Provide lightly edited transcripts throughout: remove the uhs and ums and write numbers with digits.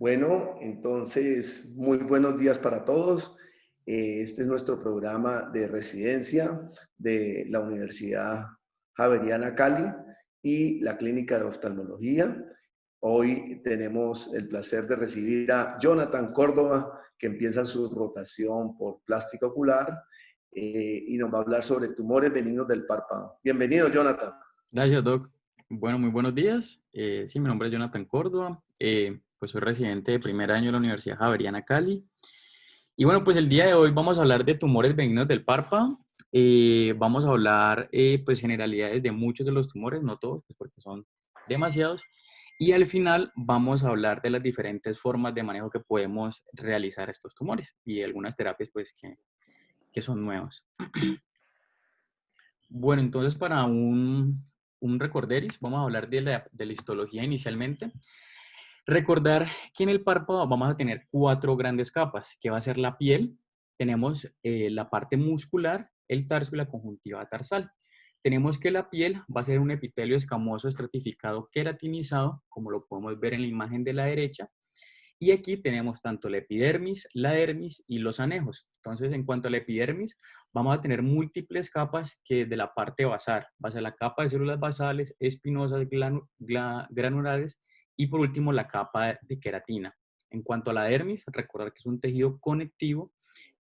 Bueno, entonces, muy buenos días para todos. Este es nuestro programa de residencia de la Universidad Javeriana Cali y la Clínica de Oftalmología. Hoy tenemos el placer de recibir a Jonathan Córdoba, que empieza su rotación por plástica ocular y nos va a hablar sobre tumores benignos del párpado. Bienvenido, Jonathan. Gracias, Doc. Bueno, muy buenos días. Sí, mi nombre es Jonathan Córdoba. Pues soy residente de primer año de la Universidad Javeriana Cali. Y bueno, pues el día de hoy vamos a hablar de tumores benignos del párpado. Vamos a hablar, pues, generalidades de muchos de los tumores, no todos, pues, porque son demasiados. Y al final vamos a hablar de las diferentes formas de manejo que podemos realizar estos tumores y algunas terapias, pues, que son nuevas. Bueno, entonces para un recorderis, vamos a hablar de la histología inicialmente. Recordar que en el párpado vamos a tener cuatro grandes capas, que va a ser la piel, tenemos la parte muscular, el tarso y la conjuntiva tarsal. Tenemos que la piel va a ser un epitelio escamoso estratificado queratinizado, como lo podemos ver en la imagen de la derecha, y aquí tenemos tanto la epidermis, la dermis y los anejos. Entonces, en cuanto a la epidermis, vamos a tener múltiples capas que de la parte basal, va a ser la capa de células basales, espinosas, granulares y por último la capa de queratina. En cuanto a la dermis, recordar que es un tejido conectivo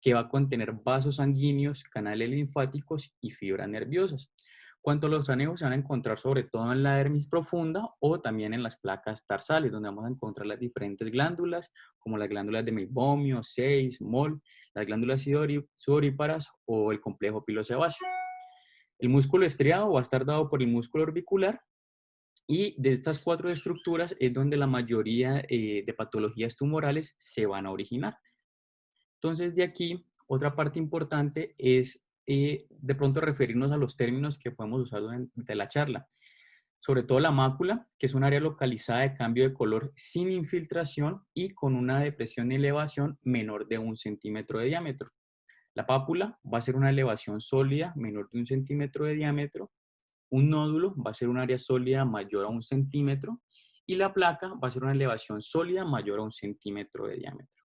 que va a contener vasos sanguíneos, canales linfáticos y fibras nerviosas. Cuanto a los anejos, se van a encontrar sobre todo en la dermis profunda o también en las placas tarsales, donde vamos a encontrar las diferentes glándulas, como las glándulas de Meibomius, Seyss, Moll, las glándulas sudoríparas o el complejo pilosebáceo. El músculo estriado va a estar dado por el músculo orbicular y de estas cuatro estructuras es donde la mayoría de patologías tumorales se van a originar. Entonces, de aquí, otra parte importante es de pronto referirnos a los términos que podemos usar durante la charla. Sobre todo la mácula, que es un área localizada de cambio de color sin infiltración y con una depresión y elevación menor de 1 centímetro de diámetro. La pápula va a ser una elevación sólida menor de 1 centímetro de diámetro. Un nódulo va a ser un área sólida mayor a 1 centímetro. Y la placa va a ser una elevación sólida mayor a 1 centímetro de diámetro.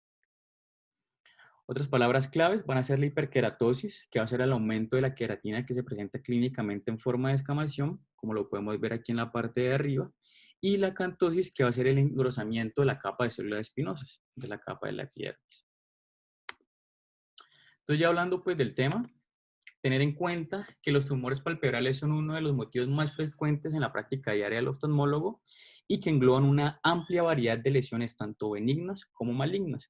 Otras palabras claves van a ser la hiperkeratosis, que va a ser el aumento de la queratina que se presenta clínicamente en forma de descamación, como lo podemos ver aquí en la parte de arriba, y la acantosis, que va a ser el engrosamiento de la capa de células espinosas, de la capa de la epidermis. Entonces, ya hablando pues del tema, tener en cuenta que los tumores palpebrales son uno de los motivos más frecuentes en la práctica diaria del oftalmólogo y que engloban una amplia variedad de lesiones, tanto benignas como malignas.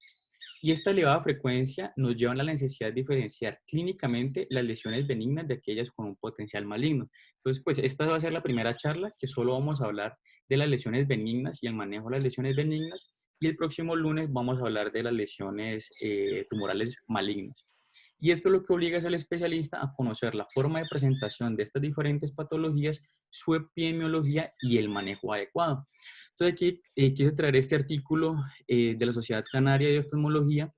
Y esta elevada frecuencia nos lleva a la necesidad de diferenciar clínicamente las lesiones benignas de aquellas con un potencial maligno. Entonces, pues esta va a ser la primera charla que solo vamos a hablar de las lesiones benignas y el manejo de las lesiones benignas. Y el próximo lunes vamos a hablar de las lesiones tumorales malignas. Y esto lo que obliga es al especialista a conocer la forma de presentación de estas diferentes patologías, su epidemiología y el manejo adecuado. Entonces aquí quise traer este artículo de la Sociedad Canaria de Oftalmología.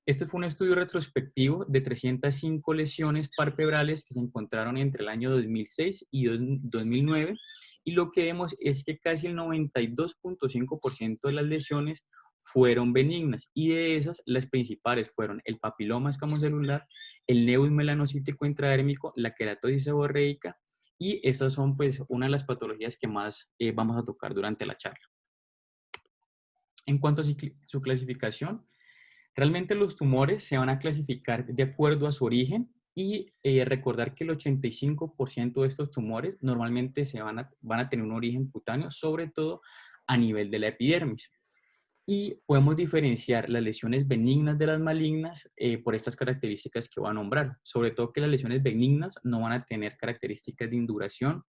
Este fue un estudio retrospectivo de 305 lesiones palpebrales que se encontraron entre el año 2006 y 2009 y lo que vemos es que casi el 92.5% de las lesiones fueron benignas y de esas las principales fueron el papiloma escamocelular, el nevus melanocítico intradérmico, la queratosis seborreica y esas son pues una de las patologías que más vamos a tocar durante la charla. En cuanto a su clasificación, realmente los tumores se van a clasificar de acuerdo a su origen y recordar que el 85% de estos tumores normalmente van a tener un origen cutáneo, sobre todo a nivel de la epidermis. Y podemos diferenciar las lesiones benignas de las malignas por estas características que voy a nombrar. Sobre todo que las lesiones benignas no van a tener características de induración,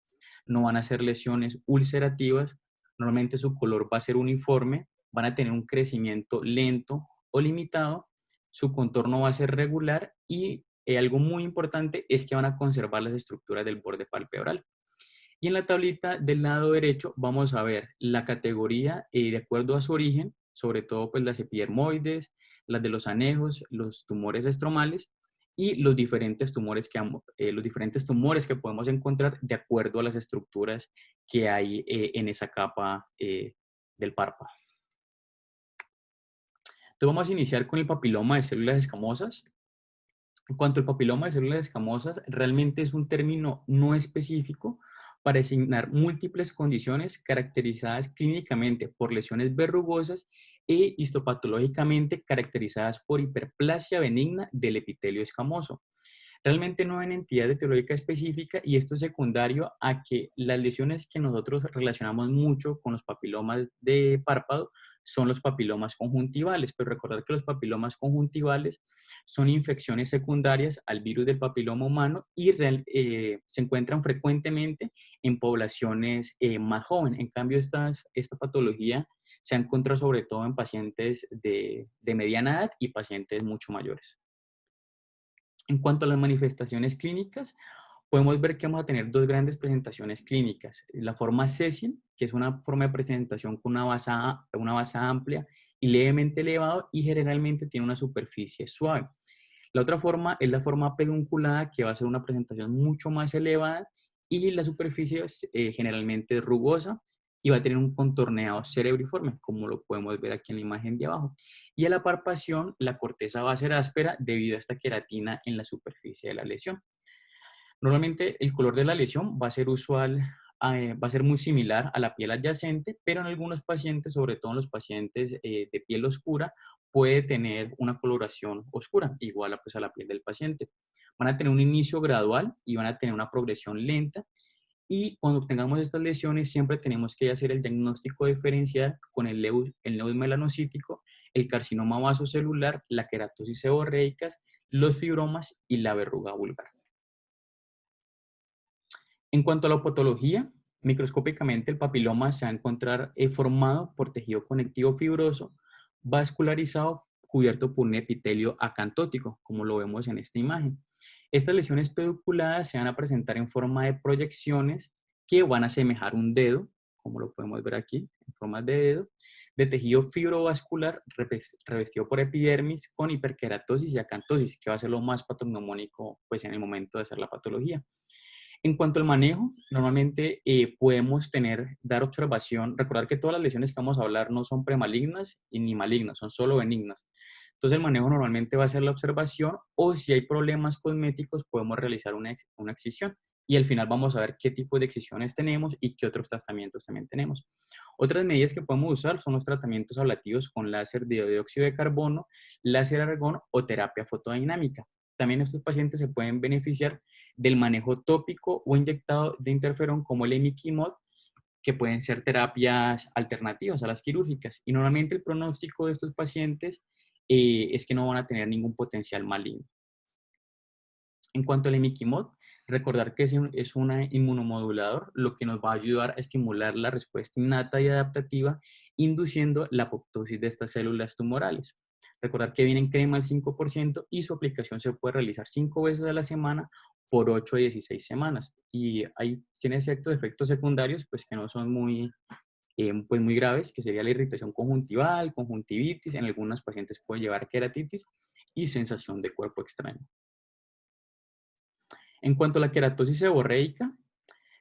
no van a ser lesiones ulcerativas, normalmente su color va a ser uniforme, van a tener un crecimiento lento o limitado, su contorno va a ser regular y algo muy importante es que van a conservar las estructuras del borde palpebral. Y en la tablita del lado derecho vamos a ver la categoría de acuerdo a su origen, sobre todo pues las epidermoides, las de los anejos, los tumores estromales y los diferentes tumores que podemos encontrar de acuerdo a las estructuras que hay en esa capa del párpado. vamos a iniciar con el papiloma de células escamosas. En cuanto al papiloma de células escamosas, realmente es un término no específico para designar múltiples condiciones caracterizadas clínicamente por lesiones verrugosas e histopatológicamente caracterizadas por hiperplasia benigna del epitelio escamoso. Realmente no hay una entidad etiológica específica y esto es secundario a que las lesiones que nosotros relacionamos mucho con los papilomas de párpado son los papilomas conjuntivales, pero recordar que los papilomas conjuntivales son infecciones secundarias al virus del papiloma humano y se encuentran frecuentemente en poblaciones más jóvenes. En cambio, esta patología se ha encontrado sobre todo en pacientes de mediana edad y pacientes mucho mayores. En cuanto a las manifestaciones clínicas, podemos ver que vamos a tener dos grandes presentaciones clínicas. La forma sessile, que es una forma de presentación con una base amplia y levemente elevado y generalmente tiene una superficie suave. La otra forma es la forma pedunculada, que va a ser una presentación mucho más elevada y la superficie es generalmente rugosa y va a tener un contorneado cerebriforme, como lo podemos ver aquí en la imagen de abajo. Y a la palpación, la corteza va a ser áspera debido a esta queratina en la superficie de la lesión. Normalmente el color de la lesión va a ser va a ser muy similar a la piel adyacente, pero en algunos pacientes, sobre todo en los pacientes de piel oscura, puede tener una coloración oscura, igual pues, a la piel del paciente. Van a tener un inicio gradual y van a tener una progresión lenta. Y cuando tengamos estas lesiones, siempre tenemos que hacer el diagnóstico diferencial con el leucemia melanocítico, el carcinoma vasocelular, la queratosis seborreica, los fibromas y la verruga vulgar. En cuanto a la patología, microscópicamente el papiloma se va a encontrar formado por tejido conectivo fibroso, vascularizado, cubierto por un epitelio acantótico, como lo vemos en esta imagen. Estas lesiones pedunculadas se van a presentar en forma de proyecciones que van a asemejar un dedo, como lo podemos ver aquí, en forma de dedo, de tejido fibrovascular revestido por epidermis con hiperkeratosis y acantosis, que va a ser lo más patognomónico pues, en el momento de hacer la patología. En cuanto al manejo, normalmente podemos dar observación, recordar que todas las lesiones que vamos a hablar no son premalignas y ni malignas, son solo benignas. Entonces el manejo normalmente va a ser la observación o si hay problemas cosméticos podemos realizar una excisión y al final vamos a ver qué tipo de excisiones tenemos y qué otros tratamientos también tenemos. Otras medidas que podemos usar son los tratamientos ablativos con láser de dióxido de carbono, láser argón o terapia fotodinámica. También estos pacientes se pueden beneficiar del manejo tópico o inyectado de interferón como el imiquimod, que pueden ser terapias alternativas a las quirúrgicas. Y normalmente el pronóstico de estos pacientes es que no van a tener ningún potencial maligno. En cuanto al imiquimod, recordar que es un inmunomodulador, lo que nos va a ayudar a estimular la respuesta innata y adaptativa, induciendo la apoptosis de estas células tumorales. Recordar que viene en crema al 5% y su aplicación se puede realizar 5 veces a la semana por 8 a 16 semanas. Y tiene ciertos efectos secundarios pues, que no son muy graves, que sería la irritación conjuntival, conjuntivitis, en algunos pacientes puede llevar queratitis y sensación de cuerpo extraño. En cuanto a la queratosis seborreica,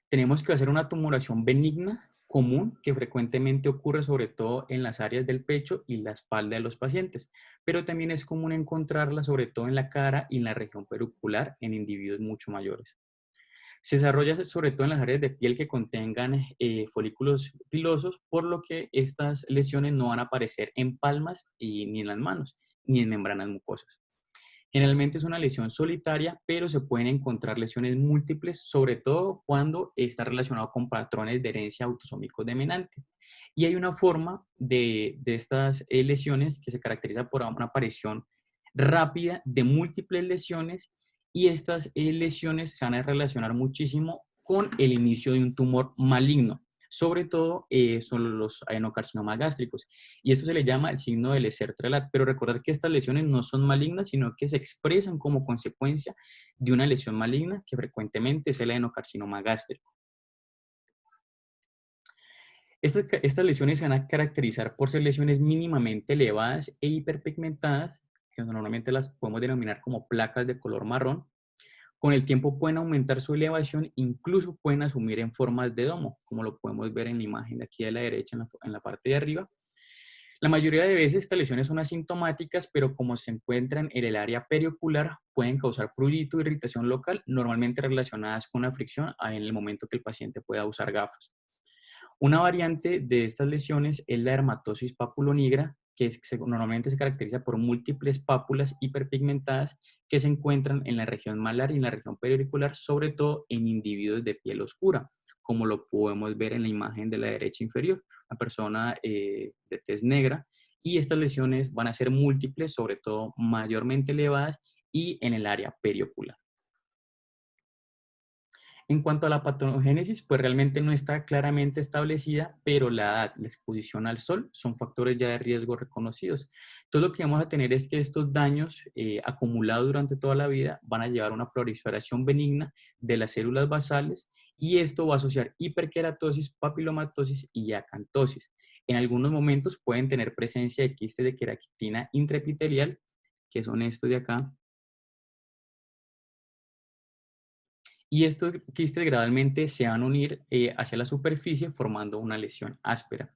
tenemos que hacer una tumoración benigna común que frecuentemente ocurre sobre todo en las áreas del pecho y la espalda de los pacientes, pero también es común encontrarla sobre todo en la cara y en la región perucular en individuos mucho mayores. Se desarrolla sobre todo en las áreas de piel que contengan folículos pilosos, por lo que estas lesiones no van a aparecer en palmas ni en las manos, ni en membranas mucosas. Generalmente es una lesión solitaria, pero se pueden encontrar lesiones múltiples, sobre todo cuando está relacionado con patrones de herencia autosómicos dominante. Y hay una forma de estas lesiones que se caracteriza por una aparición rápida de múltiples lesiones y estas lesiones se van a relacionar muchísimo con el inicio de un tumor maligno. Sobre todo son los adenocarcinomas gástricos. Y esto se le llama el signo del Eser-Trelat. Pero recordar que estas lesiones no son malignas, sino que se expresan como consecuencia de una lesión maligna, que frecuentemente es el adenocarcinoma gástrico. Estas lesiones se van a caracterizar por ser lesiones mínimamente elevadas e hiperpigmentadas, que normalmente las podemos denominar como placas de color marrón. Con el tiempo pueden aumentar su elevación, incluso pueden asumir en formas de domo, como lo podemos ver en la imagen de aquí a la derecha en la parte de arriba. La mayoría de veces estas lesiones son asintomáticas, pero como se encuentran en el área periocular, pueden causar prurito o irritación local, normalmente relacionadas con la fricción en el momento que el paciente pueda usar gafas. Una variante de estas lesiones es la dermatosis papulonigra, que normalmente se caracteriza por múltiples pápulas hiperpigmentadas que se encuentran en la región malar y en la región periauricular, sobre todo en individuos de piel oscura, como lo podemos ver en la imagen de la derecha inferior, una persona de tez negra, y estas lesiones van a ser múltiples, sobre todo mayormente elevadas y en el área periocular. En cuanto a la patogénesis, pues realmente no está claramente establecida, pero la edad, la exposición al sol son factores ya de riesgo reconocidos. Entonces lo que vamos a tener es que estos daños acumulados durante toda la vida van a llevar a una proliferación benigna de las células basales y esto va a asociar hiperkeratosis, papilomatosis y acantosis. En algunos momentos pueden tener presencia de quistes de queratina intraepitelial, que son estos de acá, y estos quistes gradualmente se van a unir hacia la superficie formando una lesión áspera.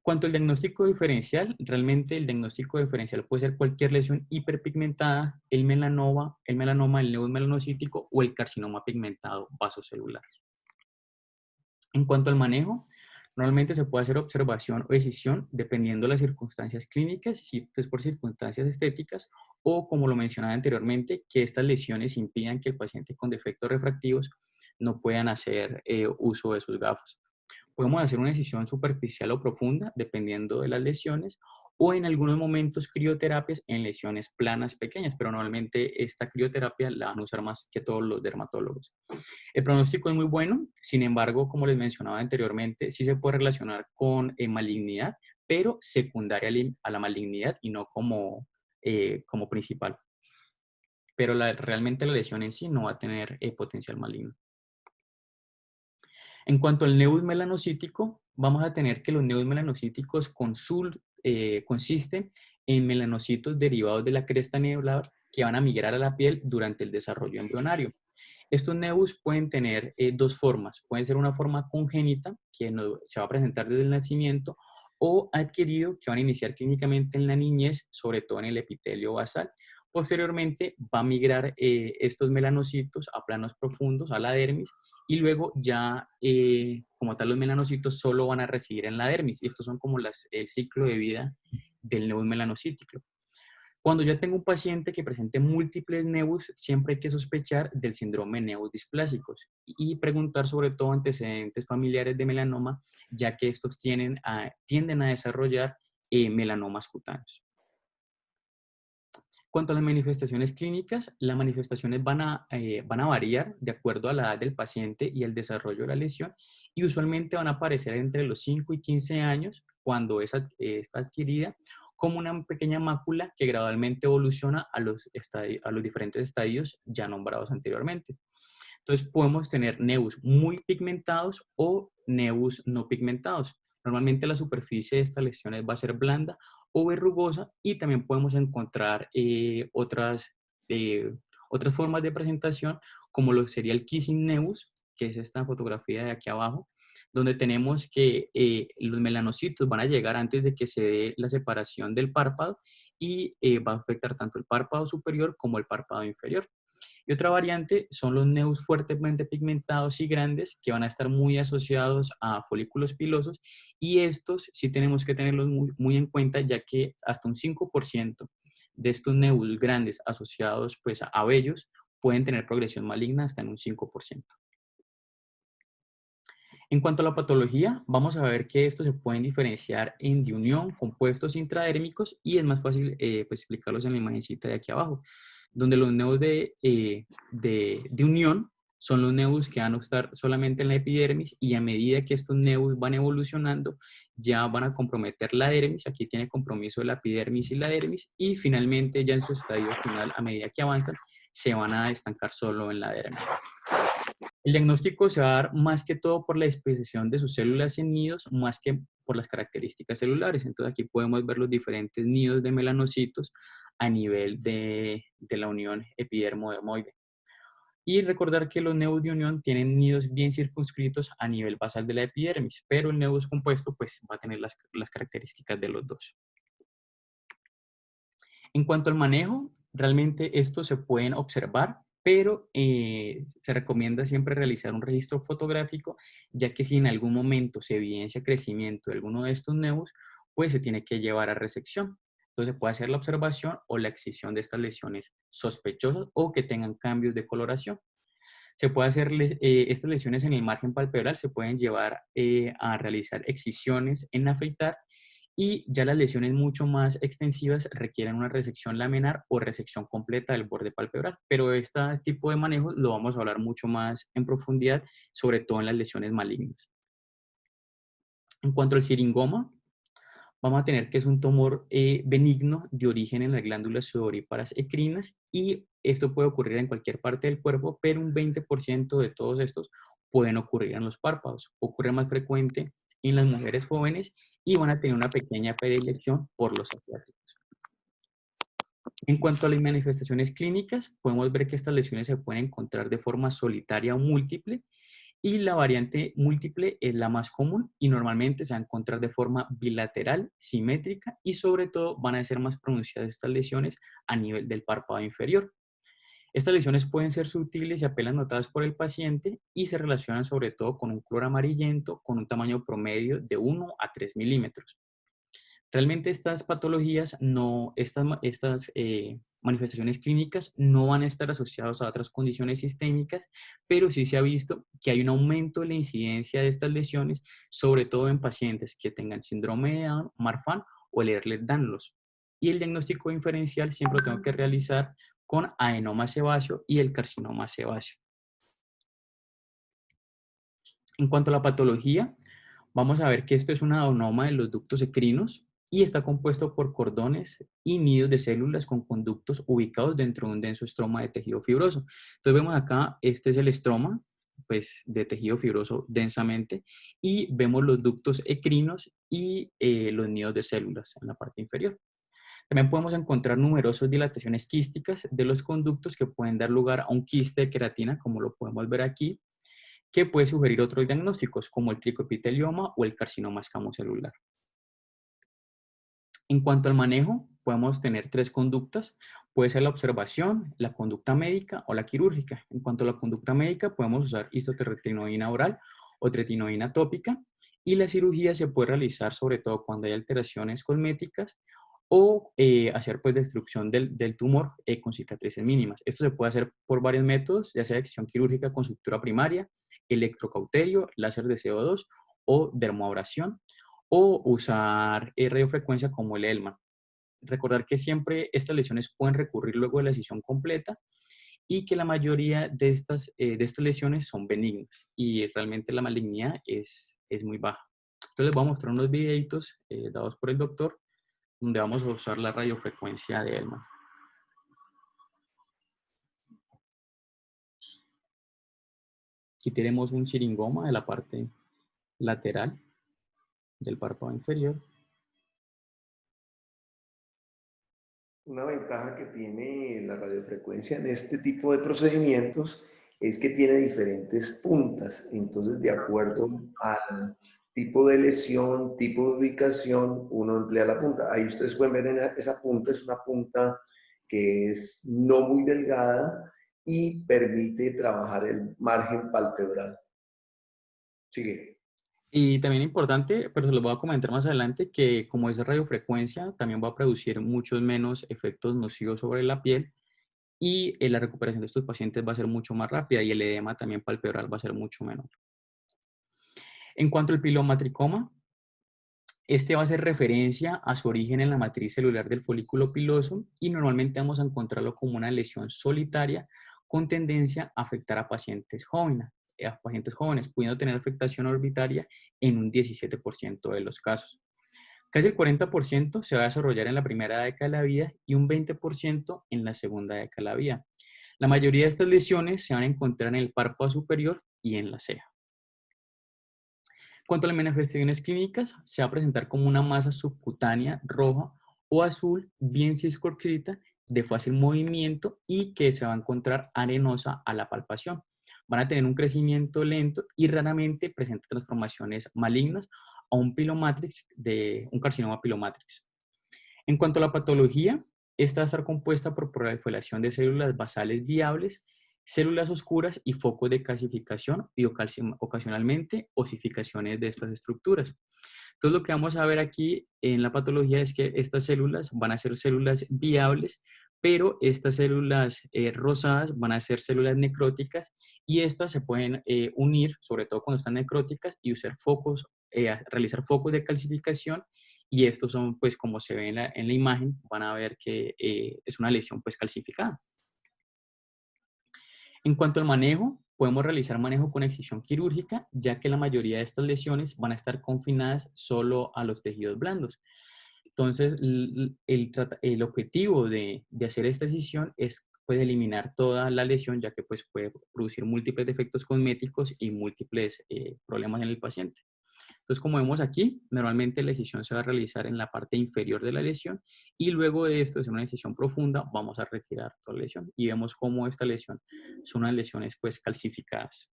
Cuanto al diagnóstico diferencial, realmente el diagnóstico diferencial puede ser cualquier lesión hiperpigmentada, el melanoma, el neus melanocítico o el carcinoma pigmentado vasocelular. En cuanto al manejo, normalmente se puede hacer observación o decisión dependiendo de las circunstancias clínicas, si es por circunstancias estéticas o, como lo mencionaba anteriormente, que estas lesiones impidan que el paciente con defectos refractivos no puedan hacer uso de sus gafas. Podemos hacer una decisión superficial o profunda dependiendo de las lesiones o en algunos momentos crioterapias en lesiones planas pequeñas, pero normalmente esta crioterapia la van a usar más que todos los dermatólogos. El pronóstico es muy bueno, sin embargo, como les mencionaba anteriormente, sí se puede relacionar con malignidad, pero secundaria a la malignidad y no como, como principal. Pero realmente la lesión en sí no va a tener potencial maligno. En cuanto al neus melanocítico, vamos a tener que los neus melanocíticos consisten en melanocitos derivados de la cresta nebular que van a migrar a la piel durante el desarrollo embrionario. Estos neus pueden tener dos formas. Pueden ser una forma congénita, que se va a presentar desde el nacimiento, o adquirido, que van a iniciar clínicamente en la niñez, sobre todo en el epitelio basal. Posteriormente va a migrar estos melanocitos a planos profundos, a la dermis, y luego ya como tal los melanocitos solo van a residir en la dermis. Y estos son como el ciclo de vida del neus melanocítico. Cuando ya tengo un paciente que presente múltiples neus, siempre hay que sospechar del síndrome neus displásicos y preguntar sobre todo antecedentes familiares de melanoma, ya que estos tienden a desarrollar melanomas cutáneos. Cuanto a las manifestaciones clínicas, las manifestaciones van a variar de acuerdo a la edad del paciente y el desarrollo de la lesión y usualmente van a aparecer entre los 5 y 15 años cuando es adquirida como una pequeña mácula que gradualmente evoluciona a los diferentes estadios ya nombrados anteriormente. Entonces podemos tener neus muy pigmentados o neus no pigmentados. Normalmente la superficie de estas lesiones va a ser blanda o verrugosa y también podemos encontrar otras formas de presentación como lo sería el kissing neus, que es esta fotografía de aquí abajo, donde tenemos que los melanocitos van a llegar antes de que se dé la separación del párpado y va a afectar tanto el párpado superior como el párpado inferior. Y otra variante son los neus fuertemente pigmentados y grandes que van a estar muy asociados a folículos pilosos y estos sí tenemos que tenerlos muy en cuenta ya que hasta un 5% de estos neus grandes asociados pues a vellos pueden tener progresión maligna hasta en un 5%. En cuanto a la patología, vamos a ver que estos se pueden diferenciar en de unión, compuestos intradérmicos y es más fácil pues explicarlos en la imagencita de aquí abajo, donde los neus de unión son los neus que van a estar solamente en la epidermis y a medida que estos neus van evolucionando ya van a comprometer la dermis, aquí tiene compromiso la epidermis y la dermis y finalmente ya en su estadio final a medida que avanzan se van a estancar solo en la dermis. El diagnóstico se va a dar más que todo por la disposición de sus células en nidos, más que por las características celulares. Entonces aquí podemos ver los diferentes nidos de melanocitos a nivel de la unión epidermo-dermoide. Y recordar que los nevos de unión tienen nidos bien circunscritos a nivel basal de la epidermis, pero el nevo descompuesto pues, va a tener las características de los dos. En cuanto al manejo, realmente estos se pueden observar, pero se recomienda siempre realizar un registro fotográfico, ya que si en algún momento se evidencia crecimiento de alguno de estos nevos, pues se tiene que llevar a resección. Entonces puede hacer la observación o la excisión de estas lesiones sospechosas o que tengan cambios de coloración. Se puede hacer estas lesiones en el margen palpebral, se pueden llevar a realizar excisiones en afeitar y ya las lesiones mucho más extensivas requieren una resección laminar o resección completa del borde palpebral. Pero este tipo de manejo lo vamos a hablar mucho más en profundidad, sobre todo en las lesiones malignas. En cuanto al siringoma, vamos a tener que es un tumor benigno de origen en las glándulas sudoríparas ecrinas y esto puede ocurrir en cualquier parte del cuerpo, pero un 20% de todos estos pueden ocurrir en los párpados. Ocurre más frecuente en las mujeres jóvenes y van a tener una pequeña predilección por los asiáticos. En cuanto a las manifestaciones clínicas, podemos ver que estas lesiones se pueden encontrar de forma solitaria o múltiple y la variante múltiple es la más común y normalmente se va a encontrar de forma bilateral, simétrica y sobre todo van a ser más pronunciadas estas lesiones a nivel del párpado inferior. Estas lesiones pueden ser sutiles y apenas notadas por el paciente y se relacionan sobre todo con un color amarillento con un tamaño promedio de 1 a 3 milímetros. Realmente estas patologías, estas manifestaciones clínicas no van a estar asociadas a otras condiciones sistémicas, pero sí se ha visto que hay un aumento de la incidencia de estas lesiones, sobre todo en pacientes que tengan síndrome de Down, Marfan o el Ehlers-Danlos. Y el diagnóstico diferencial siempre lo tengo que realizar con adenoma sebáceo y el carcinoma sebáceo. En cuanto a la patología, vamos a ver que esto es un adenoma de los ductos ecrinos y está compuesto por cordones y nidos de células con conductos ubicados dentro de un denso estroma de tejido fibroso. Entonces vemos acá, este es el estroma pues, de tejido fibroso densamente y vemos los ductos ecrinos y los nidos de células en la parte inferior. También podemos encontrar numerosas dilataciones quísticas de los conductos que pueden dar lugar a un quiste de queratina, como lo podemos ver aquí, que puede sugerir otros diagnósticos como el tricoepitelioma o el carcinoma escamocelular. En cuanto al manejo, podemos tener tres conductas. Puede ser la observación, la conducta médica o la quirúrgica. En cuanto a la conducta médica, podemos usar isotretinoína oral o tretinoína tópica y la cirugía se puede realizar sobre todo cuando hay alteraciones cosméticas o hacer pues destrucción del tumor con cicatrices mínimas. Esto se puede hacer por varios métodos, ya sea excisión quirúrgica con sutura primaria, electrocauterio, láser de CO2 o dermoabrasión o usar radiofrecuencia como el ELMA. Recordar que siempre estas lesiones pueden recurrir luego de la decisión completa y que la mayoría de estas lesiones son benignas y realmente la malignidad es muy baja. Entonces les voy a mostrar unos videitos dados por el doctor donde vamos a usar la radiofrecuencia de ELMA. Aquí tenemos un siringoma de la parte lateral del párpado inferior. Una ventaja que tiene la radiofrecuencia en este tipo de procedimientos es que tiene diferentes puntas. Entonces, de acuerdo al tipo de lesión, tipo de ubicación, uno emplea la punta. Ahí ustedes pueden ver esa punta, es una punta que es no muy delgada y permite trabajar el margen palpebral. Sigue. Y también importante, pero se lo voy a comentar más adelante, que como es radiofrecuencia, también va a producir muchos menos efectos nocivos sobre la piel y la recuperación de estos pacientes va a ser mucho más rápida y el edema también palpebral va a ser mucho menor. En cuanto al pilomatricoma, este va a hacer referencia a su origen en la matriz celular del folículo piloso y normalmente vamos a encontrarlo como una lesión solitaria con tendencia a afectar a pacientes jóvenes, pudiendo tener afectación orbitaria en un 17% de los casos. Casi el 40% se va a desarrollar en la primera década de la vida y un 20% en la segunda década de la vida. La mayoría de estas lesiones se van a encontrar en el párpado superior y en la ceja. En cuanto a las manifestaciones clínicas, se va a presentar como una masa subcutánea roja o azul bien circunscrita de fácil movimiento y que se va a encontrar arenosa a la palpación. Van a tener un crecimiento lento y raramente presentan transformaciones malignas a un pilomatrix de un carcinoma pilomatrix. En cuanto a la patología, esta va a estar compuesta por proliferación de células basales viables, células oscuras y focos de calcificación y ocasionalmente osificaciones de estas estructuras. Entonces lo que vamos a ver aquí en la patología es que estas células van a ser células viables, pero estas células rosadas van a ser células necróticas y estas se pueden unir, sobre todo cuando están necróticas, y usar focos, realizar focos de calcificación, y estos son, pues como se ve en la imagen, van a ver que es una lesión pues calcificada. En cuanto al manejo, podemos realizar manejo con excisión quirúrgica, ya que la mayoría de estas lesiones van a estar confinadas solo a los tejidos blandos. Entonces, el objetivo de hacer esta excisión es pues, eliminar toda la lesión, ya que pues, puede producir múltiples defectos cosméticos y múltiples problemas en el paciente. Entonces, como vemos aquí, normalmente la excisión se va a realizar en la parte inferior de la lesión y luego de esto, es una excisión profunda, vamos a retirar toda la lesión y vemos cómo esta lesión son unas lesiones pues calcificadas.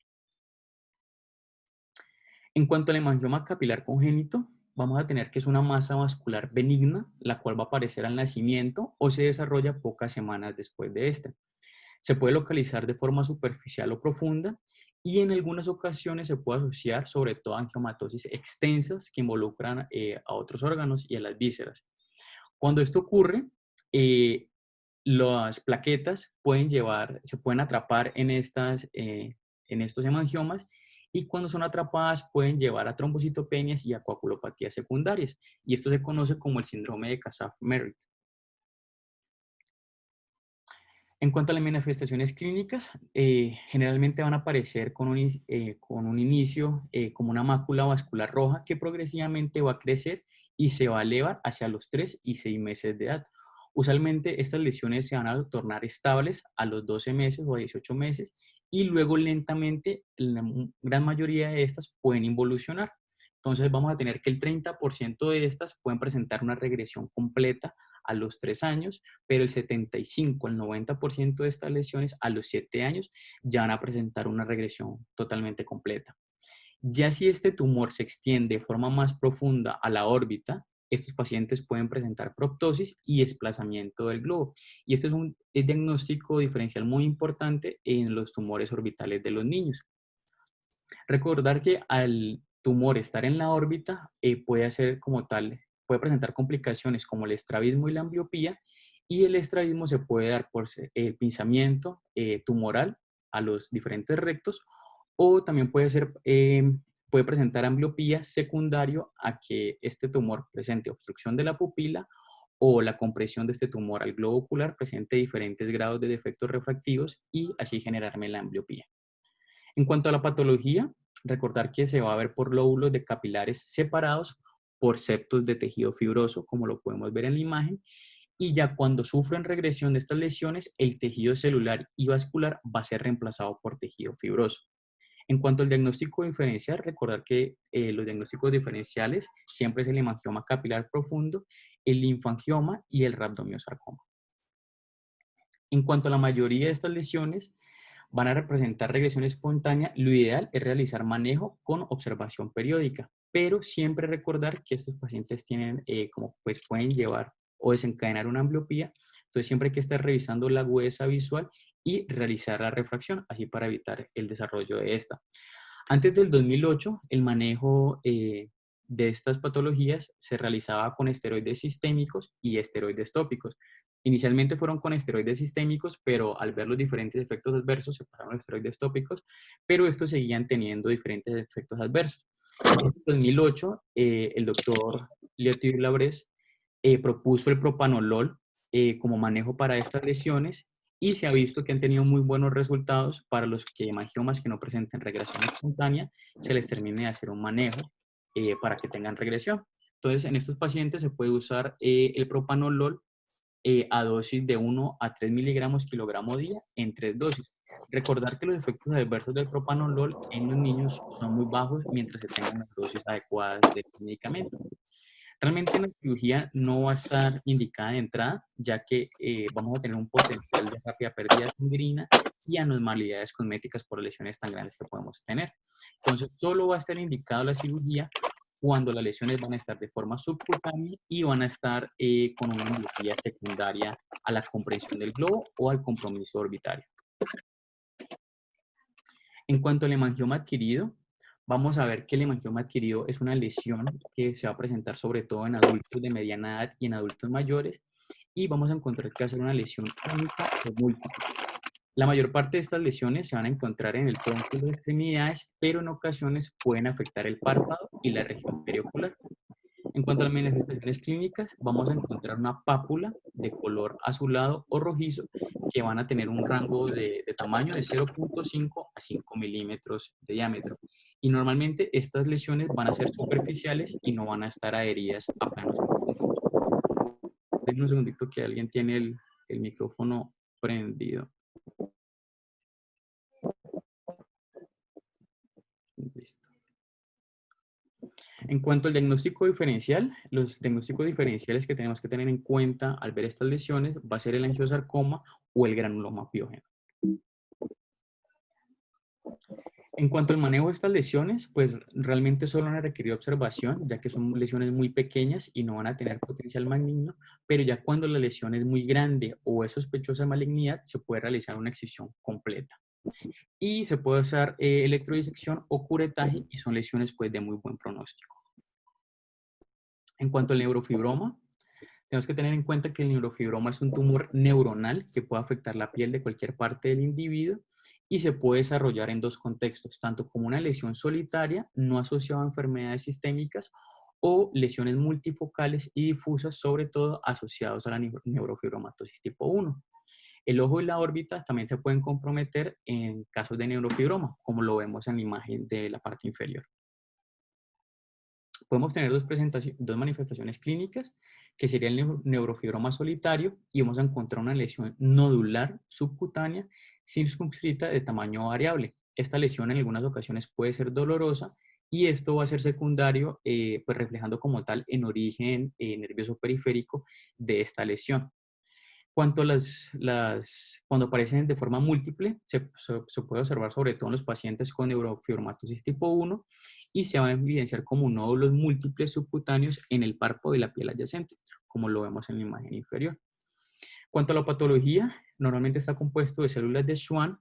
En cuanto al hemangioma capilar congénito, vamos a tener que es una masa vascular benigna, la cual va a aparecer al nacimiento o se desarrolla pocas semanas después de este. Se puede localizar de forma superficial o profunda y en algunas ocasiones se puede asociar sobre todo a angiomatosis extensas que involucran a otros órganos y a las vísceras. Cuando esto ocurre, las plaquetas se pueden atrapar en estos hemangiomas y cuando son atrapadas pueden llevar a trombocitopenias y a coagulopatías secundarias. Y esto se conoce como el síndrome de Kasaf-Merritt. En cuanto a las manifestaciones clínicas, generalmente van a aparecer con un inicio como una mácula vascular roja que progresivamente va a crecer y se va a elevar hacia los 3 y 6 meses de edad. Usualmente estas lesiones se van a tornar estables a los 12 meses o a 18 meses y luego lentamente la gran mayoría de estas pueden involucionar. Entonces vamos a tener que el 30% de estas pueden presentar una regresión completa a los 3 años, pero el 75, el 90% de estas lesiones a los 7 años ya van a presentar una regresión totalmente completa. Ya si este tumor se extiende de forma más profunda a la órbita, estos pacientes pueden presentar proptosis y desplazamiento del globo. Y este es un diagnóstico diferencial muy importante en los tumores orbitales de los niños. Recordar que al tumor estar en la órbita puede hacer como tal, puede presentar complicaciones como el estrabismo y la ambliopía, y el estrabismo se puede dar por el pinzamiento tumoral a los diferentes rectos, o también puede presentar ambliopía secundario a que este tumor presente obstrucción de la pupila o la compresión de este tumor al globo ocular presente diferentes grados de defectos refractivos y así generarme la ambliopía. En cuanto a la patología, recordar que se va a ver por lóbulos de capilares separados por septos de tejido fibroso, como lo podemos ver en la imagen, y ya cuando sufren regresión de estas lesiones, el tejido celular y vascular va a ser reemplazado por tejido fibroso. En cuanto al diagnóstico diferencial, recordar que los diagnósticos diferenciales siempre es el hemangioma capilar profundo, el linfangioma y el rhabdomyosarcoma. En cuanto a la mayoría de estas lesiones, van a representar regresión espontánea. Lo ideal es realizar manejo con observación periódica, pero siempre recordar que estos pacientes tienen, como pues pueden llevar o desencadenar una ambliopía, entonces siempre hay que estar revisando la agudeza visual y realizar la refracción, así para evitar el desarrollo de esta. Antes del 2008, el manejo de estas patologías se realizaba con esteroides sistémicos y esteroides tópicos. Inicialmente fueron con esteroides sistémicos, pero al ver los diferentes efectos adversos se pasaron a esteroides tópicos, pero estos seguían teniendo diferentes efectos adversos. En 2008, el doctor Leotil Labres propuso el propanolol como manejo para estas lesiones y se ha visto que han tenido muy buenos resultados para los hemangiomas que no presenten regresión espontánea, se les termine de hacer un manejo para que tengan regresión. Entonces, en estos pacientes se puede usar el propanolol a dosis de 1 a 3 miligramos kilogramo día en 3 dosis. Recordar que los efectos adversos del propanolol en los niños son muy bajos mientras se tengan las dosis adecuadas del medicamento. Realmente la cirugía no va a estar indicada de entrada, ya que vamos a tener un potencial de rápida pérdida sanguínea y anormalidades cosméticas por lesiones tan grandes que podemos tener. Entonces, solo va a estar indicada la cirugía cuando las lesiones van a estar de forma subcutánea y van a estar con una embolía secundaria a la comprensión del globo o al compromiso orbitario. En cuanto al hemangioma adquirido, vamos a ver que el hemangioma adquirido es una lesión que se va a presentar sobre todo en adultos de mediana edad y en adultos mayores, y vamos a encontrar que va a ser una lesión única o múltiple. La mayor parte de estas lesiones se van a encontrar en el tronco y las extremidades, pero en ocasiones pueden afectar el párpado y la región periocular. En cuanto a las manifestaciones clínicas, vamos a encontrar una pápula de color azulado o rojizo que van a tener un rango de tamaño de 0,5 a 5 milímetros de diámetro. Y normalmente estas lesiones van a ser superficiales y no van a estar adheridas a planos profundos. Denme un segundito que alguien tiene el micrófono prendido. Listo. En cuanto al diagnóstico diferencial, los diagnósticos diferenciales que tenemos que tener en cuenta al ver estas lesiones va a ser el angiosarcoma o el granuloma piógeno. En cuanto al manejo de estas lesiones, pues realmente solo van a requerir observación, ya que son lesiones muy pequeñas y no van a tener potencial maligno, pero ya cuando la lesión es muy grande o es sospechosa de malignidad, se puede realizar una excisión completa. Y se puede usar electrodisección o curetaje y son lesiones pues de muy buen pronóstico. En cuanto al neurofibroma, tenemos que tener en cuenta que el neurofibroma es un tumor neuronal que puede afectar la piel de cualquier parte del individuo y se puede desarrollar en dos contextos, tanto como una lesión solitaria no asociada a enfermedades sistémicas o lesiones multifocales y difusas, sobre todo asociados a la neurofibromatosis tipo 1. El ojo y la órbita también se pueden comprometer en casos de neurofibroma, como lo vemos en la imagen de la parte inferior. Podemos tener dos manifestaciones clínicas, que sería el neurofibroma solitario, y vamos a encontrar una lesión nodular subcutánea circunscrita de tamaño variable. Esta lesión en algunas ocasiones puede ser dolorosa y esto va a ser secundario, pues reflejando como tal en origen nervioso periférico de esta lesión. Cuanto a cuando aparecen de forma múltiple, se puede observar sobre todo en los pacientes con neurofibromatosis tipo 1 y se van a evidenciar como nódulos múltiples subcutáneos en el párpado y la piel adyacente, como lo vemos en la imagen inferior. Cuanto a la patología, normalmente está compuesto de células de Schwann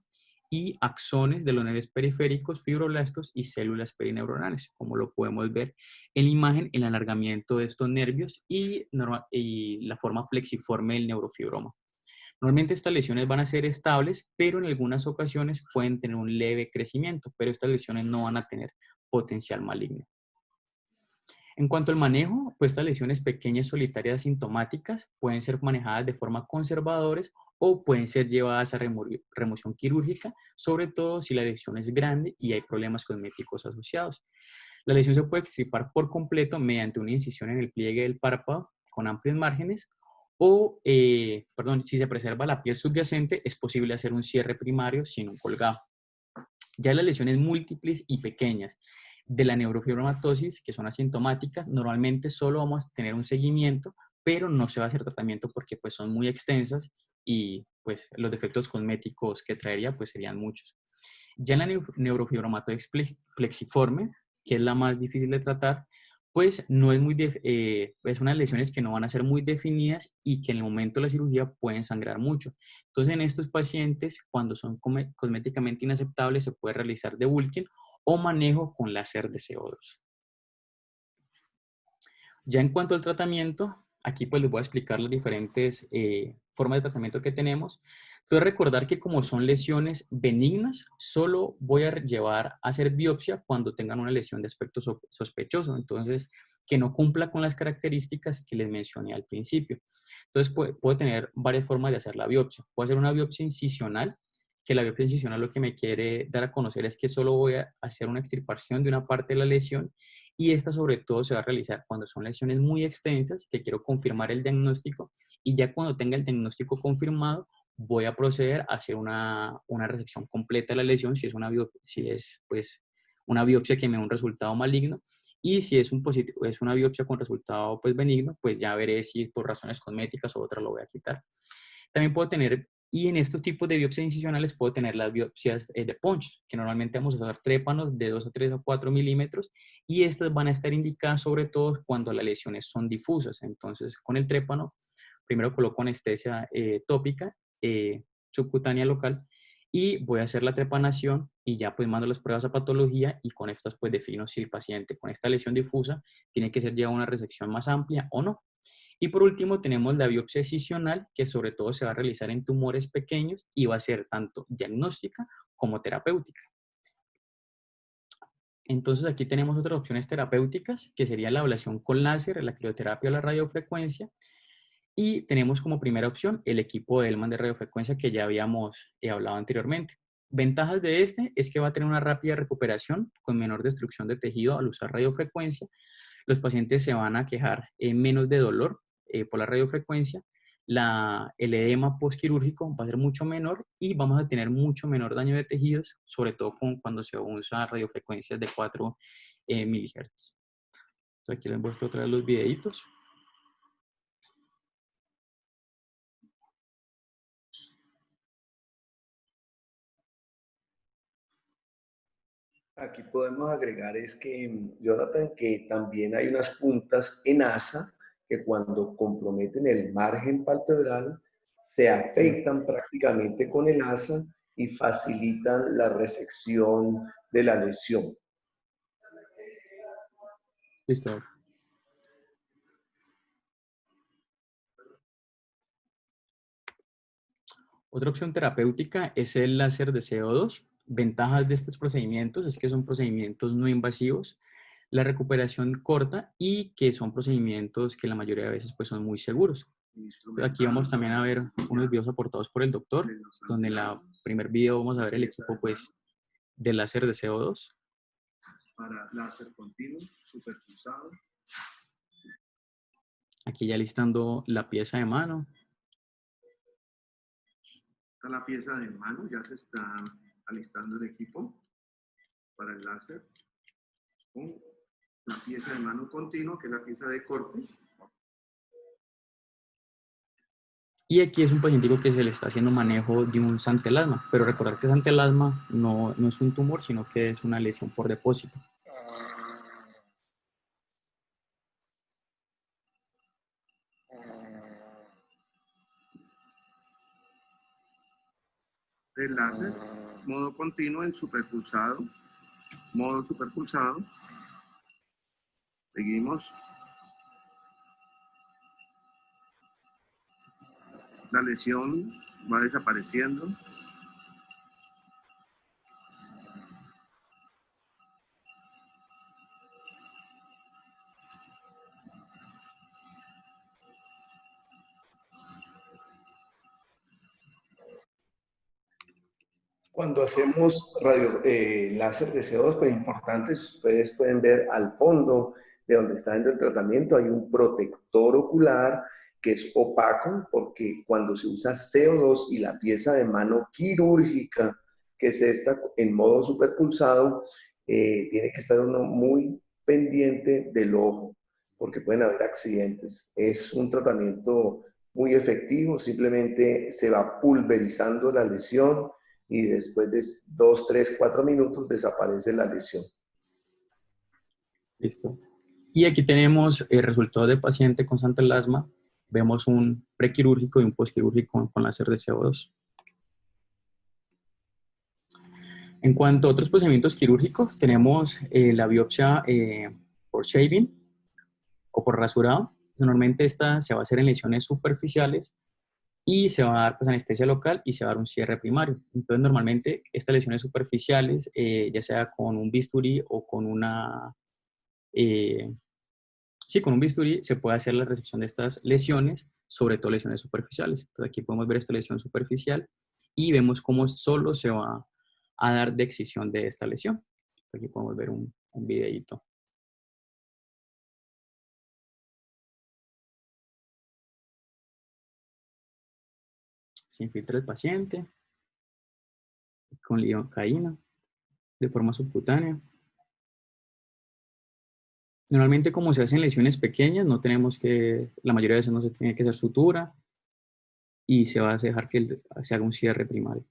y axones de los nervios periféricos, fibroblastos y células perineuronales, como lo podemos ver en la imagen, el alargamiento de estos nervios y la forma plexiforme del neurofibroma. Normalmente estas lesiones van a ser estables, pero en algunas ocasiones pueden tener un leve crecimiento, pero estas lesiones no van a tener potencial maligno. En cuanto al manejo, pues estas lesiones pequeñas solitarias asintomáticas pueden ser manejadas de forma conservadores o pueden ser llevadas a remoción quirúrgica, sobre todo si la lesión es grande y hay problemas cosméticos asociados. La lesión se puede extirpar por completo mediante una incisión en el pliegue del párpado con amplios márgenes o, si se preserva la piel subyacente, es posible hacer un cierre primario sin un colgado. Ya las lesiones múltiples y pequeñas de la neurofibromatosis, que son asintomáticas, normalmente solo vamos a tener un seguimiento, pero no se va a hacer tratamiento porque pues son muy extensas y pues los defectos cosméticos que traería pues serían muchos. Ya en la neurofibromatosis plexiforme, que es la más difícil de tratar, pues no es es unas lesiones que no van a ser muy definidas y que en el momento de la cirugía pueden sangrar mucho. Entonces en estos pacientes, cuando son cosméticamente inaceptables, se puede realizar debulking o manejo con láser de CO2. Ya en cuanto al tratamiento, aquí pues les voy a explicar las diferentes formas de tratamiento que tenemos. Entonces recordar que como son lesiones benignas, solo voy a llevar a hacer biopsia cuando tengan una lesión de aspecto sospechoso. Entonces, que no cumpla con las características que les mencioné al principio. Entonces, puedo tener varias formas de hacer la biopsia. Puedo hacer una biopsia incisional, que la biopsia incisional lo que me quiere dar a conocer es que solo voy a hacer una extirpación de una parte de la lesión y esta sobre todo se va a realizar cuando son lesiones muy extensas, que quiero confirmar el diagnóstico y ya cuando tenga el diagnóstico confirmado voy a proceder a hacer una resección completa de la lesión si es, pues, una biopsia que me da un resultado maligno, y si es, es una biopsia con resultado pues benigno, pues ya veré si por razones cosméticas o otras lo voy a quitar. También puedo tener, y en estos tipos de biopsias incisionales puedo tener las biopsias de punch, que normalmente vamos a usar trépanos de 2 a 3 a 4 milímetros, y estas van a estar indicadas sobre todo cuando las lesiones son difusas. Entonces, con el trépano, primero coloco anestesia tópica, subcutánea local, y voy a hacer la trepanación y ya pues mando las pruebas a patología, y con estas pues defino si el paciente con esta lesión difusa tiene que ser llevado a una resección más amplia o no. Y por último tenemos la biopsia excisional, que sobre todo se va a realizar en tumores pequeños y va a ser tanto diagnóstica como terapéutica. Entonces aquí tenemos otras opciones terapéuticas, que sería la ablación con láser, la crioterapia o la radiofrecuencia. Y tenemos como primera opción el equipo de Hellman de radiofrecuencia, que ya habíamos hablado anteriormente. Ventajas de este es que va a tener una rápida recuperación con menor destrucción de tejido al usar radiofrecuencia. Los pacientes se van a quejar menos de dolor por la radiofrecuencia. El edema postquirúrgico va a ser mucho menor y vamos a tener mucho menor daño de tejidos, sobre todo cuando se usa radiofrecuencias de 4 milihertz. Entonces aquí les muestro otra vez los videitos. Aquí podemos agregar es que, Jonathan, que también hay unas puntas en asa que cuando comprometen el margen palpebral se afectan prácticamente con el asa y facilitan la resección de la lesión. Listo. Otra opción terapéutica es el láser de CO2. Ventajas de estos procedimientos es que son procedimientos no invasivos, la recuperación corta y que son procedimientos que la mayoría de veces pues, son muy seguros. Entonces, aquí vamos también a ver unos videos aportados por el doctor, donde en el primer video vamos a ver el equipo pues, del láser de CO2. Para láser continuo, superpulsado. Aquí ya listando la pieza de mano. Está la pieza de mano, ya se está alistando el equipo para el láser. Con la pieza de mano continuo, que es la pieza de corte. Y aquí es un paciente que se le está haciendo manejo de un santelasma, pero recordar que santelasma no es un tumor, sino que es una lesión por depósito. El láser, modo continuo en superpulsado, modo superpulsado. Seguimos. La lesión va desapareciendo. Cuando hacemos láser de CO2, pues importante, ustedes pueden ver al fondo de donde está dentro el tratamiento, hay un protector ocular que es opaco, porque cuando se usa CO2 y la pieza de mano quirúrgica, que es esta en modo superpulsado, tiene que estar uno muy pendiente del ojo, porque pueden haber accidentes. Es un tratamiento muy efectivo, simplemente se va pulverizando la lesión, y después de 2, 3, 4 minutos desaparece la lesión. Listo. Y aquí tenemos el resultado de paciente con santelasma. Vemos un prequirúrgico y un postquirúrgico con láser de CO2. En cuanto a otros procedimientos quirúrgicos, tenemos la biopsia por shaving o por rasurado. Normalmente esta se va a hacer en lesiones superficiales y se va a dar pues, anestesia local y se va a dar un cierre primario. Entonces, normalmente estas lesiones superficiales, ya sea con un bisturí o con una... sí, con un bisturí se puede hacer la resección de estas lesiones, sobre todo lesiones superficiales. Entonces, aquí podemos ver esta lesión superficial y vemos cómo solo se va a dar de excisión de esta lesión. Entonces, aquí podemos ver un videíto. Se infiltra el paciente con lidocaína de forma subcutánea. Normalmente como se hacen lesiones pequeñas, no tenemos que, la mayoría de veces no se tiene que hacer sutura y se va a dejar que se haga un cierre primario.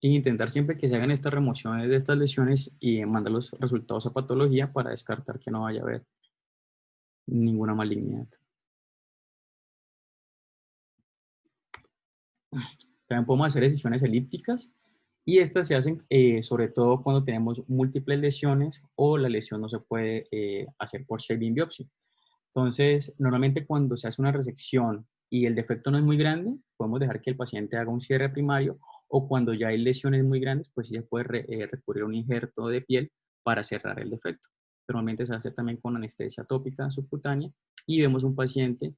Y intentar siempre que se hagan estas remociones de estas lesiones y mandar los resultados a patología para descartar que no vaya a haber ninguna malignidad. También podemos hacer excisiones elípticas y estas se hacen sobre todo cuando tenemos múltiples lesiones o la lesión no se puede hacer por shaving biopsy. Entonces, normalmente cuando se hace una resección y el defecto no es muy grande, podemos dejar que el paciente haga un cierre primario, o cuando ya hay lesiones muy grandes, pues sí se puede recurrir a un injerto de piel para cerrar el defecto. Normalmente se hace también con anestesia tópica subcutánea y vemos un paciente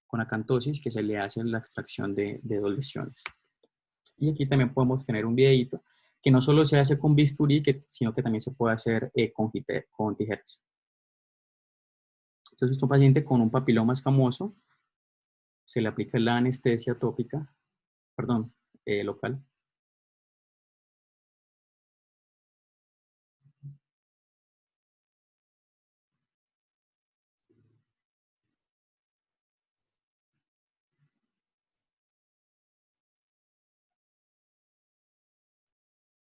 con acantosis que se le hace la extracción de dos lesiones. Y aquí también podemos tener un videíto que no solo se hace con bisturí, sino que también se puede hacer con tijeras. Entonces, un paciente con un papiloma escamoso, se le aplica la anestesia tópica, perdón, local.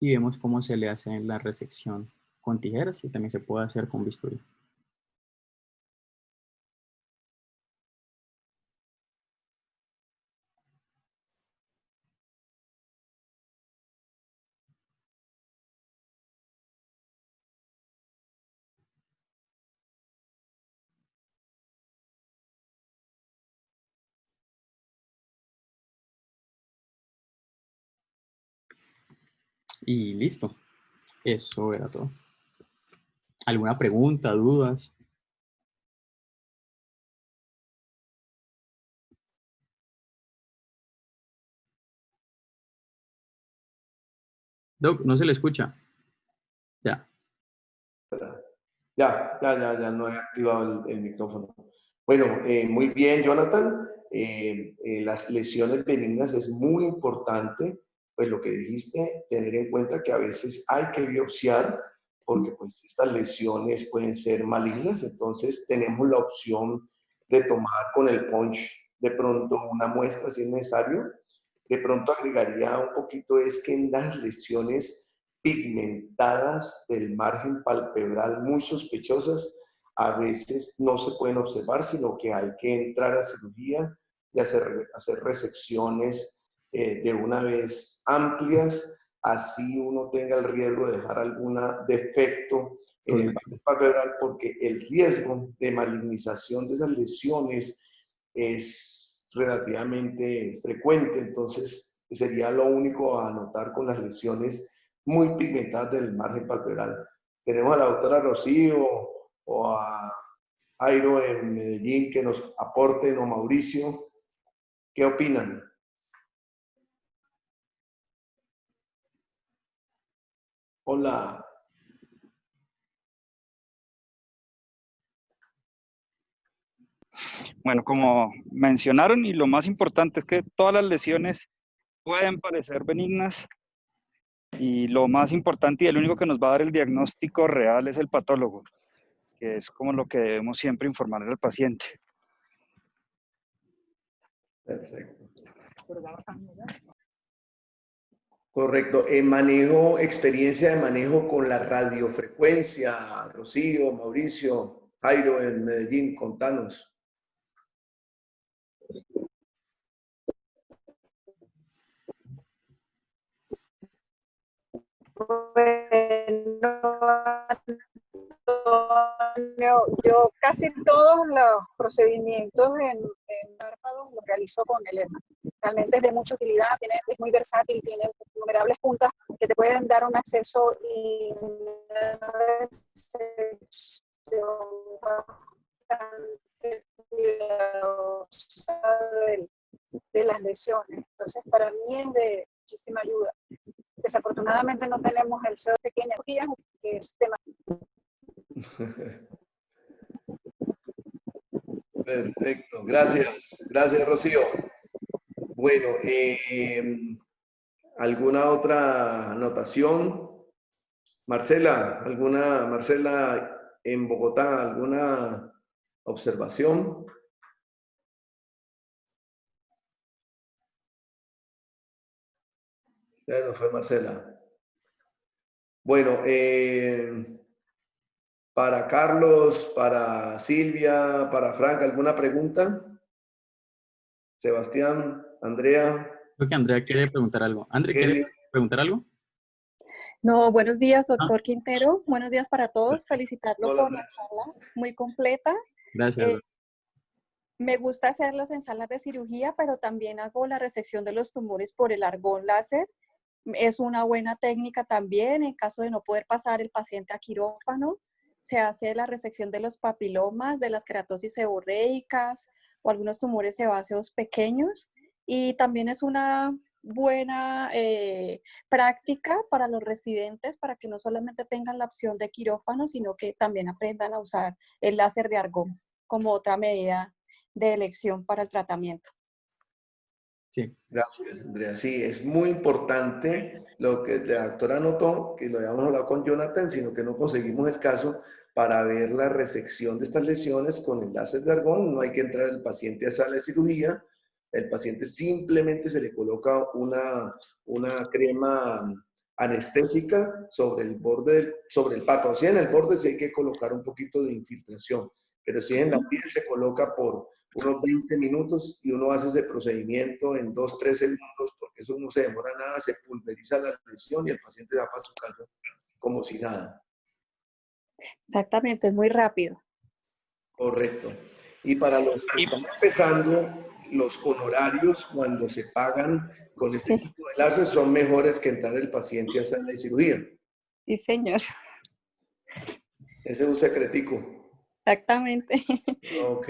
Y vemos cómo se le hace la resección con tijeras y también se puede hacer con bisturí. Y listo. Eso era todo. ¿Alguna pregunta, dudas? Doc, no se le escucha. Ya. Ya no he activado el micrófono. Bueno, muy bien, Jonathan. Las lesiones benignas es muy importante, pues lo que dijiste, tener en cuenta que a veces hay que biopsiar porque pues estas lesiones pueden ser malignas, entonces tenemos la opción de tomar con el punch de pronto una muestra si es necesario. De pronto agregaría un poquito es que en las lesiones pigmentadas del margen palpebral muy sospechosas, a veces no se pueden observar, sino que hay que entrar a cirugía y hacer resecciones de una vez amplias, así uno tenga el riesgo de dejar algún defecto en el margen palpebral, porque el riesgo de malignización de esas lesiones es relativamente frecuente, entonces sería lo único a anotar con las lesiones muy pigmentadas del margen palpebral. Tenemos a la doctora Rocío o a Jairo en Medellín que nos aporten, o Mauricio. ¿Qué opinan? Hola. Bueno, como mencionaron, y lo más importante es que todas las lesiones pueden parecer benignas, y lo más importante y el único que nos va a dar el diagnóstico real es el patólogo, que es como lo que debemos siempre informar al paciente. Perfecto. Correcto. Experiencia de manejo con la radiofrecuencia. Rocío, Mauricio, Jairo en Medellín, contanos. Yo casi todos los procedimientos en párpados los realizo con el EMA. Realmente es de mucha utilidad, es muy versátil, tiene innumerables puntas que te pueden dar un acceso y una recepción bastante cuidadosa de las lesiones. Entonces, para mí es de muchísima ayuda. Desafortunadamente no tenemos el CO pequeño, que es tema. Perfecto, gracias. Gracias, Rocío. Bueno, ¿Alguna otra anotación? Marcela, Marcela en Bogotá, ¿alguna observación? Ya no fue Marcela. Bueno, para Carlos, para Silvia, para Frank, ¿alguna pregunta? Sebastián, Andrea. Creo que Andrea quiere preguntar algo. Andrea, ¿quiere preguntar algo? No, buenos días, doctor Quintero. Buenos días para todos. Felicitarlo Hola. por la charla, muy completa. Gracias. Me gusta hacerlos en salas de cirugía, pero también hago la resección de los tumores por el argón láser. Es una buena técnica también en caso de no poder pasar el paciente a quirófano. Se hace la resección de los papilomas, de las queratosis seborreicas o algunos tumores sebáceos pequeños. Y también es una buena práctica para los residentes para que no solamente tengan la opción de quirófano, sino que también aprendan a usar el láser de argón como otra medida de elección para el tratamiento. Sí. Gracias, Andrea. Sí, es muy importante lo que la doctora notó, que lo habíamos hablado con Jonathan, sino que no conseguimos el caso para ver la resección de estas lesiones con el láser de argón. No hay que entrar el paciente a sala de cirugía. El paciente simplemente se le coloca una crema anestésica sobre el borde, sobre el párpado. Si en el borde sí hay que colocar un poquito de infiltración, pero si en la piel se coloca por unos 20 minutos y uno hace ese procedimiento en 2-3 segundos porque eso no se demora nada, se pulveriza la lesión y el paciente va para su casa como si nada. Exactamente, es muy rápido. Correcto. Y para los que están empezando, los honorarios cuando se pagan con este tipo de láser son mejores que entrar el paciente a sala de cirugía. Sí, señor. Ese es un secretico. Exactamente. Ok.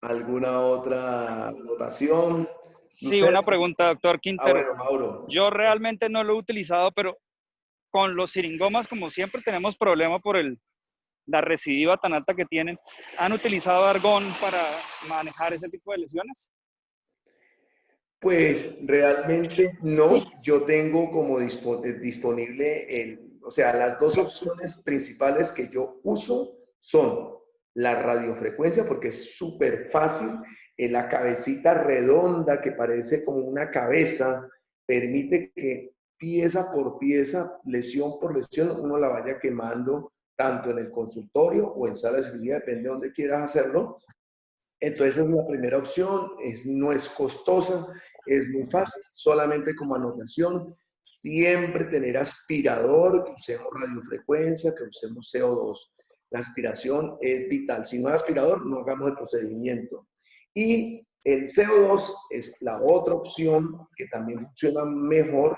¿Alguna otra anotación? Sí, una pregunta, doctor Quintero. Bueno, Mauro. Yo realmente no lo he utilizado, pero con los siringomas, como siempre, tenemos problema por la recidiva tan alta que tienen. ¿Han utilizado argón para manejar ese tipo de lesiones? Pues realmente no. Yo tengo como disponible, o sea, las dos opciones principales que yo uso son la radiofrecuencia, porque es súper fácil. La cabecita redonda que parece como una cabeza permite que pieza por pieza, lesión por lesión, uno la vaya quemando tanto en el consultorio o en sala de cirugía, depende de donde quieras hacerlo. Entonces es la primera opción, no es costosa, es muy fácil, solamente como anotación, siempre tener aspirador, que usemos radiofrecuencia, que usemos CO2. La aspiración es vital. Si no hay aspirador, no hagamos el procedimiento. Y el CO2 es la otra opción que también funciona mejor,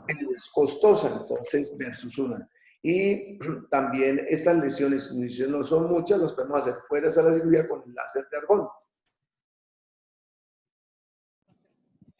pero es costosa, entonces versus una. Y también estas lesiones no son muchas, las podemos hacer fuera de la cirugía con el láser de argón.